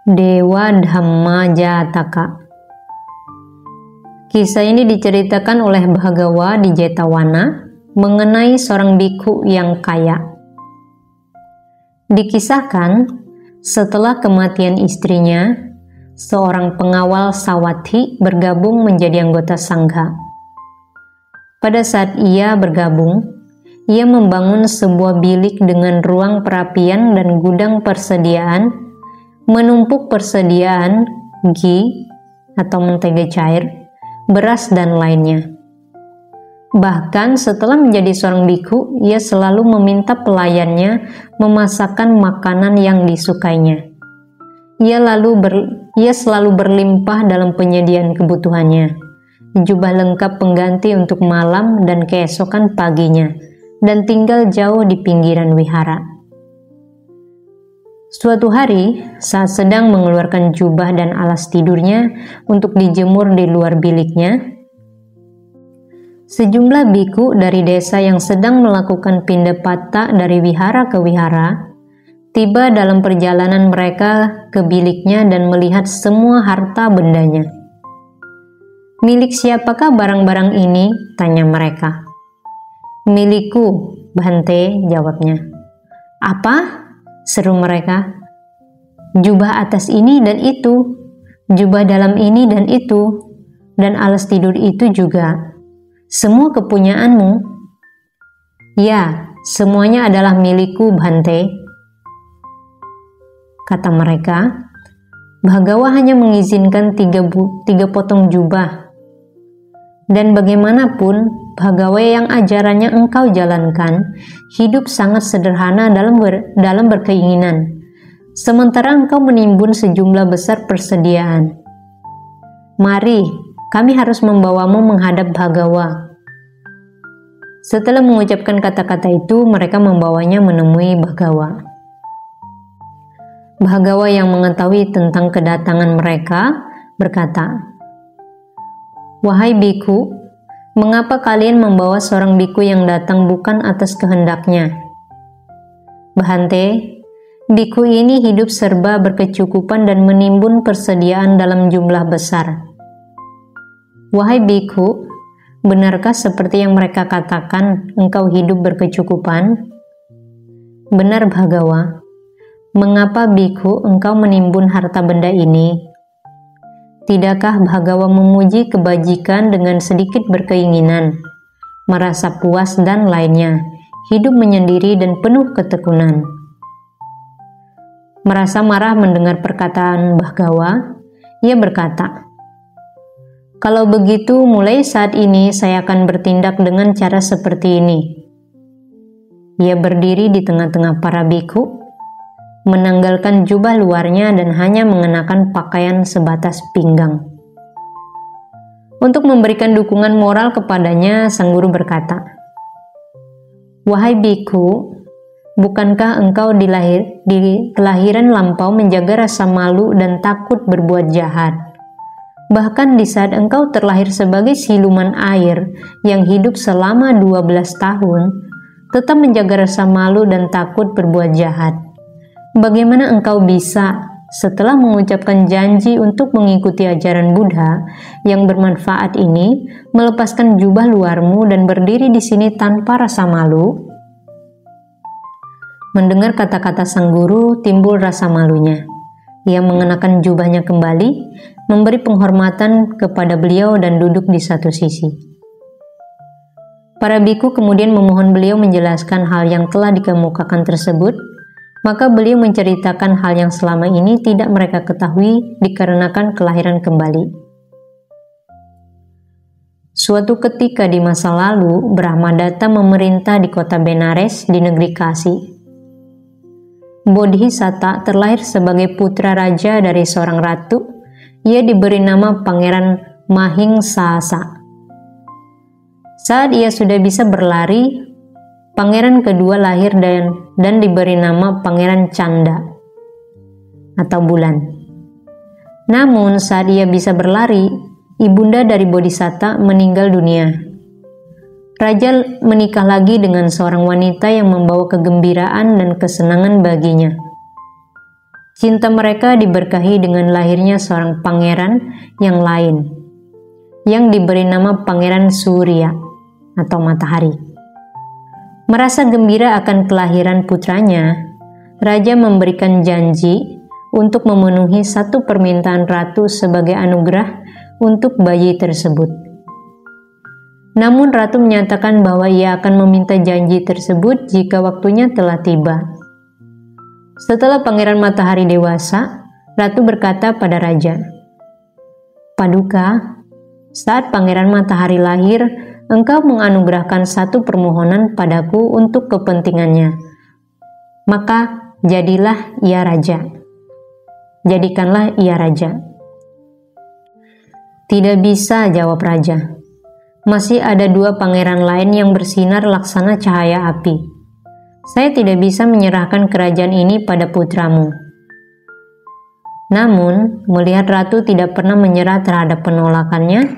Dewa Dhamma Jataka. Kisah ini diceritakan oleh Bhagawa di Jetawana mengenai seorang bikhu yang kaya. Dikisahkan, setelah kematian istrinya, seorang pengawal Sawathi bergabung menjadi anggota Sangha. Pada saat ia bergabung, ia membangun sebuah bilik dengan ruang perapian dan gudang persediaan, menumpuk persediaan ghee atau mentega cair, beras dan lainnya. Bahkan setelah menjadi seorang bikhu, ia selalu meminta pelayannya memasakkan makanan yang disukainya. Ia selalu berlimpah dalam penyediaan kebutuhannya, jubah lengkap pengganti untuk malam dan keesokan paginya, dan tinggal jauh di pinggiran wihara. Suatu hari, saat sedang mengeluarkan jubah dan alas tidurnya untuk dijemur di luar biliknya, sejumlah biku dari desa yang sedang melakukan pindapata dari wihara ke wihara tiba dalam perjalanan mereka ke biliknya dan melihat semua harta bendanya. "Milik siapakah barang-barang ini?" tanya mereka. "Milikku, Bhante," jawabnya. "Apa?" seru mereka. "Jubah atas ini dan itu, jubah dalam ini dan itu, dan alas tidur itu juga. Semua kepunyaanmu?" "Ya, semuanya adalah milikku, Bhante," kata mereka. "Bhagawa hanya mengizinkan tiga potong jubah. Dan bagaimanapun, Bhagawa yang ajarannya engkau jalankan, hidup sangat sederhana dalam berkeinginan, sementara engkau menimbun sejumlah besar persediaan. Mari, kami harus membawamu menghadap Bhagawa." Setelah mengucapkan kata-kata itu, mereka membawanya menemui Bhagawa. Bhagawa yang mengetahui tentang kedatangan mereka berkata, "Wahai bikhu, mengapa kalian membawa seorang bikhu yang datang bukan atas kehendaknya?" "Bhante, bikhu ini hidup serba berkecukupan dan menimbun persediaan dalam jumlah besar." "Wahai bikhu, benarkah seperti yang mereka katakan engkau hidup berkecukupan?" "Benar, Bhagawa. Mengapa bikhu engkau menimbun harta benda ini? Tidakkah Bhagawa memuji kebajikan dengan sedikit berkeinginan, merasa puas dan lainnya, hidup menyendiri dan penuh ketekunan?" Merasa marah mendengar perkataan Bhagawa, ia berkata, "Kalau begitu, mulai saat ini saya akan bertindak dengan cara seperti ini." Ia berdiri di tengah-tengah para bikhu, menanggalkan jubah luarnya dan hanya mengenakan pakaian sebatas pinggang. Untuk memberikan dukungan moral kepadanya, sang guru berkata, "Wahai bikhu, bukankah engkau di kelahiran lampau menjaga rasa malu dan takut berbuat jahat? Bahkan di saat engkau terlahir sebagai siluman air yang hidup selama 12 tahun, tetap menjaga rasa malu dan takut berbuat jahat. Bagaimana engkau bisa, setelah mengucapkan janji untuk mengikuti ajaran Buddha yang bermanfaat ini, melepaskan jubah luarmu dan berdiri di sini tanpa rasa malu?" Mendengar kata-kata sang guru, timbul rasa malunya. Ia mengenakan jubahnya kembali, memberi penghormatan kepada beliau dan duduk di satu sisi. Para biku kemudian memohon beliau menjelaskan hal yang telah dikemukakan tersebut. Maka beliau menceritakan hal yang selama ini tidak mereka ketahui dikarenakan kelahiran kembali. Suatu ketika di masa lalu, Brahmadatta memerintah di kota Benares di negeri Kasi. Bodhisatta terlahir sebagai putra raja dari seorang ratu. Ia diberi nama Pangeran Mahingsasa. Saat ia sudah bisa berlari, pangeran kedua lahir dan diberi nama Pangeran Canda atau bulan. Namun saat ia bisa berlari, ibunda dari Bodhisatta meninggal dunia. Raja menikah lagi dengan seorang wanita yang membawa kegembiraan dan kesenangan baginya. Cinta mereka diberkahi dengan lahirnya seorang pangeran yang lain, yang diberi nama Pangeran Surya atau Matahari. Merasa gembira akan kelahiran putranya, raja memberikan janji untuk memenuhi satu permintaan ratu sebagai anugerah untuk bayi tersebut. Namun ratu menyatakan bahwa ia akan meminta janji tersebut jika waktunya telah tiba. Setelah Pangeran Matahari dewasa, ratu berkata pada raja, "Paduka, saat Pangeran Matahari lahir, engkau menganugerahkan satu permohonan padaku untuk kepentingannya. Maka jadikanlah ia raja." "Tidak bisa," jawab raja. "Masih ada dua pangeran lain yang bersinar laksana cahaya api. Saya tidak bisa menyerahkan kerajaan ini pada putramu." Namun, melihat ratu tidak pernah menyerah terhadap penolakannya,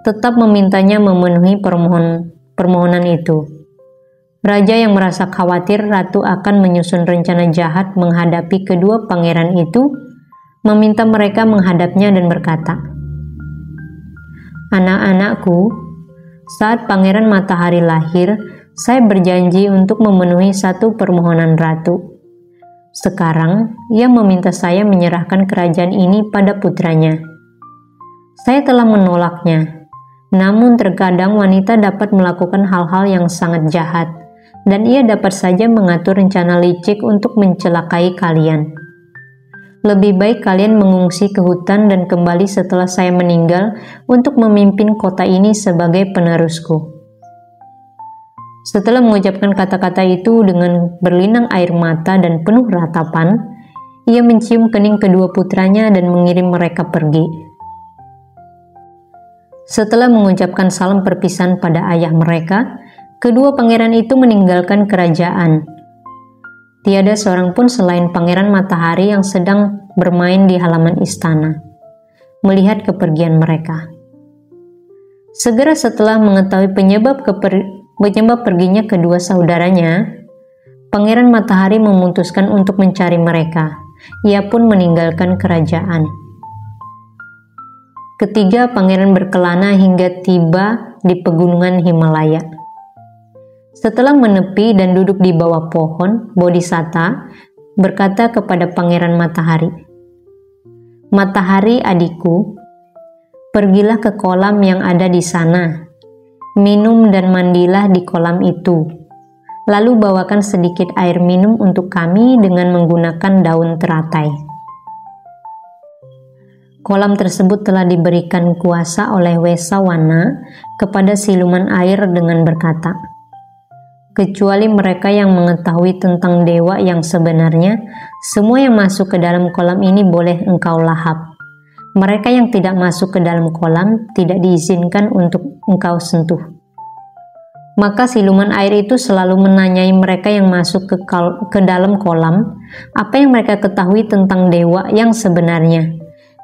tetap memintanya memenuhi permohonan itu. Raja yang merasa khawatir ratu akan menyusun rencana jahat menghadapi kedua pangeran itu, meminta mereka menghadapnya dan berkata, "Anak-anakku, saat Pangeran Matahari lahir, saya berjanji untuk memenuhi satu permohonan ratu. Sekarang, ia meminta saya menyerahkan kerajaan ini pada putranya. Saya telah menolaknya, namun terkadang wanita dapat melakukan hal-hal yang sangat jahat, dan ia dapat saja mengatur rencana licik untuk mencelakai kalian. Lebih baik kalian mengungsi ke hutan dan kembali setelah saya meninggal untuk memimpin kota ini sebagai penerusku." Setelah mengucapkan kata-kata itu dengan berlinang air mata dan penuh ratapan, ia mencium kening kedua putranya dan mengirim mereka pergi. Setelah mengucapkan salam perpisahan pada ayah mereka, kedua pangeran itu meninggalkan kerajaan. Tiada seorang pun selain Pangeran Matahari yang sedang bermain di halaman istana, melihat kepergian mereka. Segera setelah mengetahui penyebab perginya kedua saudaranya, Pangeran Matahari memutuskan untuk mencari mereka. Ia pun meninggalkan kerajaan. Ketiga pangeran berkelana hingga tiba di pegunungan Himalaya. Setelah menepi dan duduk di bawah pohon, Bodhisatta berkata kepada Pangeran Matahari, "Matahari adikku, pergilah ke kolam yang ada di sana. Minum dan mandilah di kolam itu. Lalu bawakan sedikit air minum untuk kami dengan menggunakan daun teratai." Kolam tersebut telah diberikan kuasa oleh Wesawana kepada siluman air dengan berkata, "Kecuali mereka yang mengetahui tentang dewa yang sebenarnya, semua yang masuk ke dalam kolam ini boleh engkau lahap. Mereka yang tidak masuk ke dalam kolam tidak diizinkan untuk engkau sentuh." Maka siluman air itu selalu menanyai mereka yang masuk ke dalam kolam apa yang mereka ketahui tentang dewa yang sebenarnya,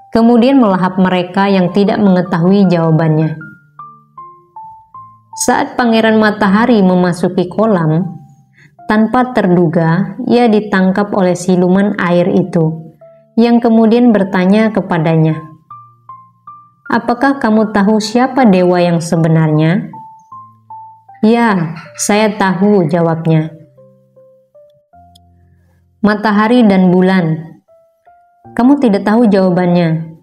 kemudian melahap mereka yang tidak mengetahui jawabannya. Saat Pangeran Matahari memasuki kolam, tanpa terduga ia ditangkap oleh siluman air itu, yang kemudian bertanya kepadanya, "Apakah kamu tahu siapa dewa yang sebenarnya?" "Ya, saya tahu," jawabnya. "Matahari dan bulan." "Kamu tidak tahu jawabannya,"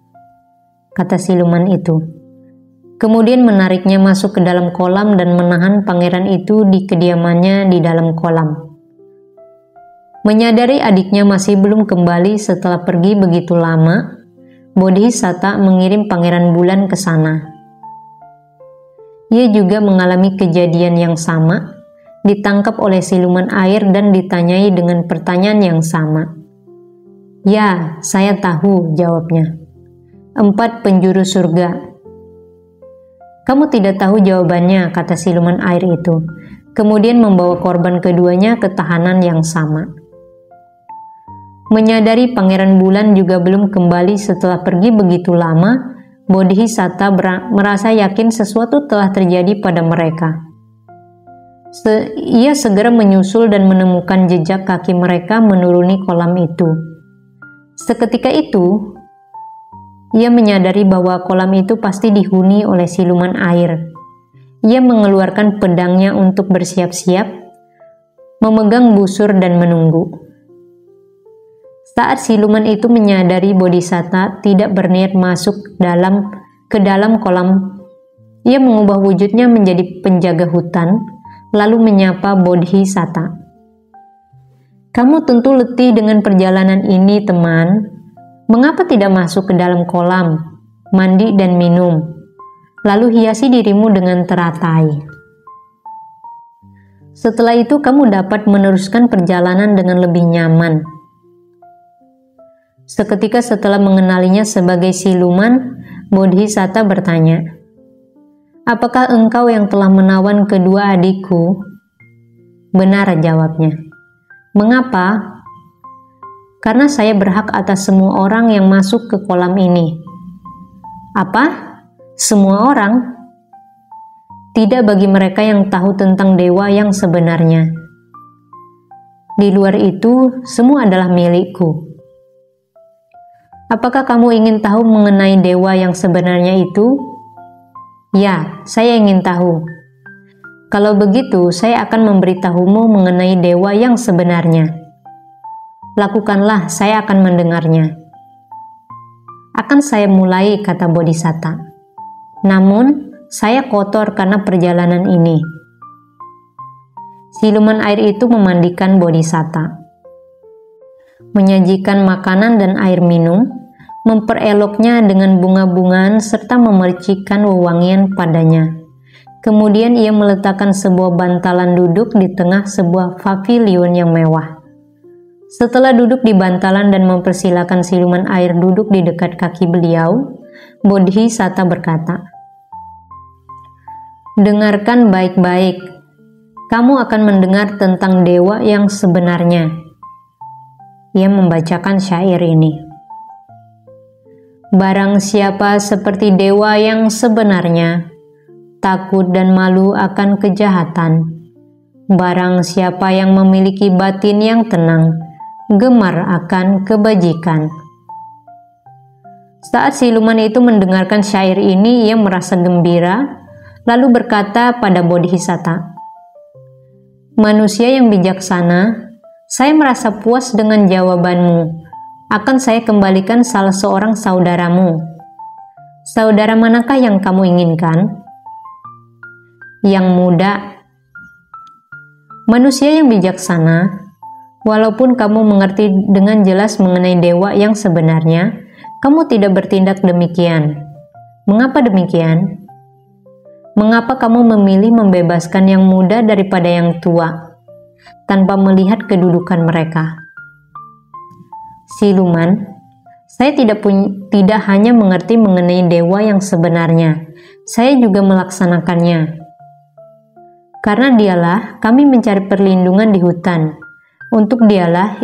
kata siluman itu. Kemudian menariknya masuk ke dalam kolam dan menahan pangeran itu di kediamannya di dalam kolam. Menyadari adiknya masih belum kembali setelah pergi begitu lama, Bodhisatta mengirim Pangeran Bulan ke sana. Ia juga mengalami kejadian yang sama, ditangkap oleh siluman air dan ditanyai dengan pertanyaan yang sama. "Ya, saya tahu," jawabnya. 4 penjuru surga." "Kamu tidak tahu jawabannya," kata siluman air itu, kemudian membawa korban keduanya ke tahanan yang sama. Menyadari Pangeran Bulan juga belum kembali setelah pergi begitu lama, Bodhisatta merasa yakin sesuatu telah terjadi pada mereka. Ia segera menyusul dan menemukan jejak kaki mereka menuruni kolam itu. Seketika itu, ia menyadari bahwa kolam itu pasti dihuni oleh siluman air. Ia mengeluarkan pedangnya untuk bersiap-siap, memegang busur dan menunggu. Saat siluman itu menyadari Bodhisatta tidak berniat masuk ke dalam kolam, ia mengubah wujudnya menjadi penjaga hutan, lalu menyapa Bodhisatta. "Kamu tentu letih dengan perjalanan ini, teman. Mengapa tidak masuk ke dalam kolam, mandi dan minum, lalu hiasi dirimu dengan teratai? Setelah itu kamu dapat meneruskan perjalanan dengan lebih nyaman." Seketika setelah mengenalinya sebagai siluman, Bodhisatta bertanya, "Apakah engkau yang telah menawan kedua adikku?" "Benar," jawabnya. "Mengapa?" "Karena saya berhak atas semua orang yang masuk ke kolam ini." "Apa? Semua orang?" "Tidak bagi mereka yang tahu tentang dewa yang sebenarnya. Di luar itu, semua adalah milikku." "Apakah kamu ingin tahu mengenai dewa yang sebenarnya itu?" "Ya, saya ingin tahu." "Kalau begitu, saya akan memberitahumu mengenai dewa yang sebenarnya." "Lakukanlah, saya akan mendengarnya." "Akan saya mulai," kata Bodhisatta. "Namun, saya kotor karena perjalanan ini." Siluman air itu memandikan Bodhisatta, menyajikan makanan dan air minum, mempereloknya dengan bunga-bungaan serta memercikkan wewangian padanya. Kemudian ia meletakkan sebuah bantalan duduk di tengah sebuah pavilion yang mewah. Setelah duduk di bantalan dan mempersilakan siluman air duduk di dekat kaki beliau, Bodhisatta berkata, "Dengarkan baik-baik. Kamu akan mendengar tentang dewa yang sebenarnya." Ia membacakan syair ini. "Barang siapa seperti dewa yang sebenarnya, takut dan malu akan kejahatan. Barang siapa yang memiliki batin yang tenang, gemar akan kebajikan." Saat siluman itu mendengarkan syair ini, ia merasa gembira, lalu berkata pada Bodhisatta, "Manusia yang bijaksana, saya merasa puas dengan jawabanmu. Akan saya kembalikan salah seorang saudaramu." "Saudara manakah yang kamu inginkan?" "Yang muda." "Manusia yang bijaksana, walaupun kamu mengerti dengan jelas mengenai dewa yang sebenarnya, kamu tidak bertindak demikian. Mengapa demikian? Mengapa kamu memilih membebaskan yang muda daripada yang tua, tanpa melihat kedudukan mereka?" "Siluman, saya tidak hanya mengerti mengenai dewa yang sebenarnya, saya juga melaksanakannya. Karena dialah kami mencari perlindungan di hutan. Untuk dialah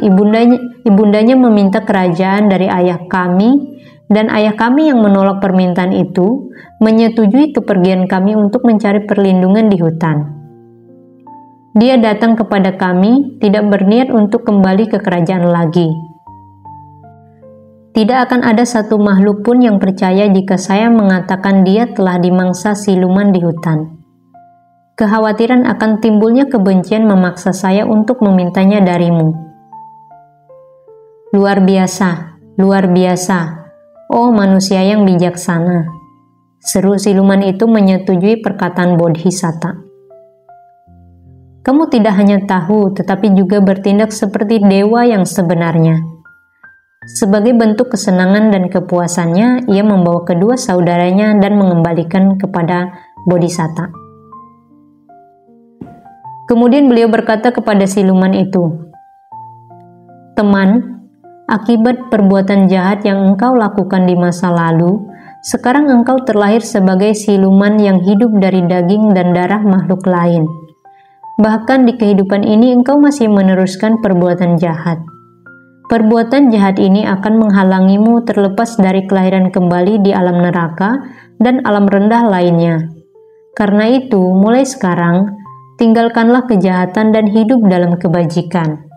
ibundanya meminta kerajaan dari ayah kami, dan ayah kami yang menolak permintaan itu menyetujui kepergian kami untuk mencari perlindungan di hutan. Dia datang kepada kami tidak berniat untuk kembali ke kerajaan lagi. Tidak akan ada satu makhluk pun yang percaya jika saya mengatakan dia telah dimangsa siluman di hutan. Kekhawatiran akan timbulnya kebencian memaksa saya untuk memintanya darimu." Luar biasa, oh manusia yang bijaksana," seru siluman itu menyetujui perkataan Bodhisatta. "Kamu tidak hanya tahu, tetapi juga bertindak seperti dewa yang sebenarnya." Sebagai bentuk kesenangan dan kepuasannya, ia membawa kedua saudaranya dan mengembalikan kepada Bodhisatta. Kemudian beliau berkata kepada siluman itu, "Teman, akibat perbuatan jahat yang engkau lakukan di masa lalu, sekarang engkau terlahir sebagai siluman yang hidup dari daging dan darah makhluk lain. Bahkan di kehidupan ini engkau masih meneruskan perbuatan jahat. Perbuatan jahat ini akan menghalangimu terlepas dari kelahiran kembali di alam neraka dan alam rendah lainnya. Karena itu, mulai sekarang, tinggalkanlah kejahatan dan hidup dalam kebajikan."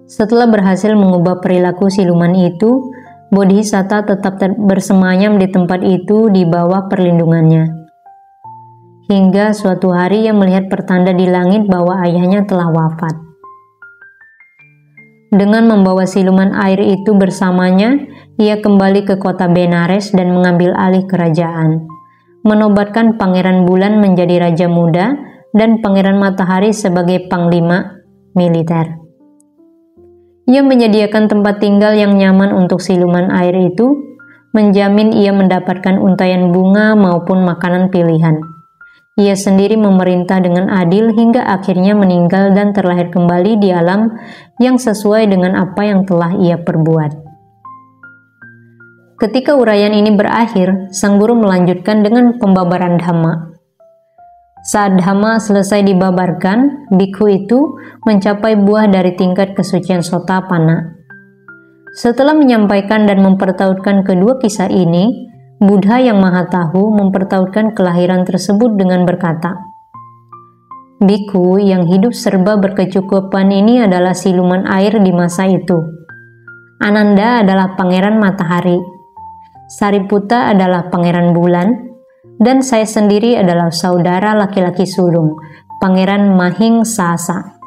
Setelah berhasil mengubah perilaku siluman itu, Bodhisatta tetap bersemayam di tempat itu di bawah perlindungannya. Hingga suatu hari ia melihat pertanda di langit bahwa ayahnya telah wafat. Dengan membawa siluman air itu bersamanya, ia kembali ke kota Benares dan mengambil alih kerajaan, menobatkan Pangeran Bulan menjadi Raja Muda dan Pangeran Matahari sebagai Panglima militer. Ia menyediakan tempat tinggal yang nyaman untuk siluman air itu, menjamin ia mendapatkan untaian bunga maupun makanan pilihan. Ia sendiri memerintah dengan adil hingga akhirnya meninggal dan terlahir kembali di alam yang sesuai dengan apa yang telah ia perbuat. Ketika uraian ini berakhir, sang guru melanjutkan dengan pembabaran Dhamma. Saat Dhamma selesai dibabarkan, bikhu itu mencapai buah dari tingkat kesucian Sotapanna. Setelah menyampaikan dan mempertautkan kedua kisah ini, Buddha yang Maha Tahu mempertautkan kelahiran tersebut dengan berkata, "Bikhu yang hidup serba berkecukupan ini adalah siluman air di masa itu. Ananda adalah pangeran matahari. Sariputta adalah pangeran bulan. Dan saya sendiri adalah saudara laki-laki sulung, Pangeran Mahing Sasa."